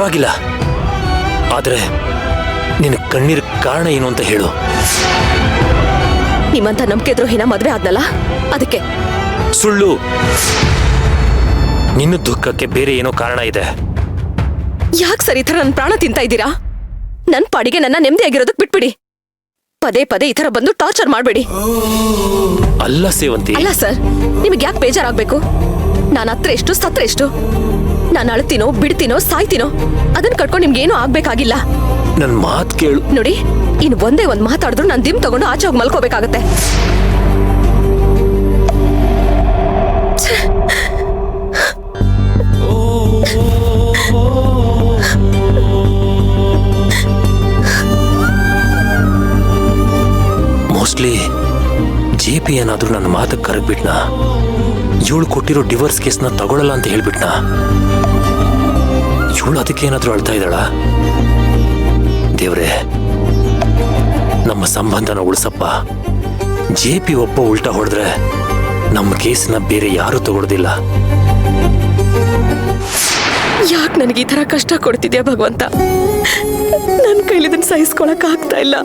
ಪರವಾಗಿಲ್ಲ, ಆದ್ರೆ ನಿನ್ನ ಕಣ್ಣೀರ್ ಕಾರಣ ಏನು ಅಂತ ಹೇಳು. ನಿಮ್ಮಂತ ನಂಬಿಕೆ ದ್ರೋಹಿನ ಮದ್ವೆ ಆದ್ನಲ್ಲ, ಅದಕ್ಕೆ. ಸುಳ್ಳು. ನಿನ್ನ ದುಃಖಕ್ಕೆ ಬೇರೆ ಏನೋ ಕಾರಣ ಇದೆ. ಯಾಕೆ ಸರ್ ಈ ಥರ ನನ್ನ ಪ್ರಾಣ ತಿಂತಾ ಇದ್ದೀರಾ? ನನ್ನ ಪಾಡಿಗೆ ನನ್ನ ನೆಮ್ಮದಿಯಾಗಿರೋದಕ್ಕೆ ಬಿಟ್ಬಿಡಿ. ಪದೇ ಪದೇ ಈ ಥರ ಬಂದು ಟಾರ್ಚರ್ ಮಾಡಬೇಡಿ. ಅಲ್ಲ ಸೇವಂತಿ. ಅಲ್ಲ ಸರ್, ನಿಮಗೆ ಯಾಕೆ ಬೇಜಾರಾಗಬೇಕು? ನಾನು ಹತ್ರ ಎಷ್ಟು ಸತ್ರ ಎಷ್ಟು? ನಾನು ಅಳ್ತೀನೋ ಬಿಡ್ತೀನೋ ಸಾಯ್ತೀನೋ ಅದನ್ನ ಕಟ್ಕೊಂಡು ನಿಮ್ಗೆ ಏನೂ ಆಗ್ಬೇಕಾಗಿಲ್ಲ. ನನ್ ಮಾತ್ ಕೇಳು. ನೋಡಿ, ಇನ್ನು ಒಂದೇ ಒಂದ್ ಮಾತಾಡಿದ್ರು ನಾನು ದಿಮ್ ತಗೊಂಡು ಆಚೆ ಹೋಗಿ ಮಲ್ಕೋಬೇಕಾಗತ್ತೆ. ಮೋಸ್ಟ್ಲಿ JP ಏನಾದ್ರೂ ನನ್ನ ಮಾತಕ್ಕೆ ಕರಗ್ಬಿಟ್ನಾ? ಇವಳು ಕೊಟ್ಟಿರೋ ಡಿವೋರ್ಸ್ ಕೇಸ್ನ ತಗೊಳ್ಳಲ್ಲ ಅಂತ ಹೇಳ್ಬಿಟ್ನಾ? ಇವಳು ಅದಕ್ಕೆ ಏನಾದ್ರೂ ಅಳ್ತಾ ಇದ್ದಾಳ? ದೇವ್ರೆ, ನಮ್ಮ ಸಂಬಂಧನ ಉಳಿಸಪ್ಪ. JP ಒಬ್ಬ ಉಲ್ಟಾ ಹೊಡೆದ್ರೆ ನಮ್ಮ ಕೇಸ್ನ ಬೇರೆ ಯಾರು ತಗೊಳ್ಳೋದಿಲ್ಲ. ಯಾಕೆ ನನಗೆ ಈ ತರ ಕಷ್ಟ ಕೊಡ್ತಿದ್ಯಾ ಭಗವಂತ? ನನ್ನ ಕೈಲಿ ಇದನ್ನ ಸಹಿಸ್ಕೊಳಕ್ ಆಗ್ತಾ ಇಲ್ಲ.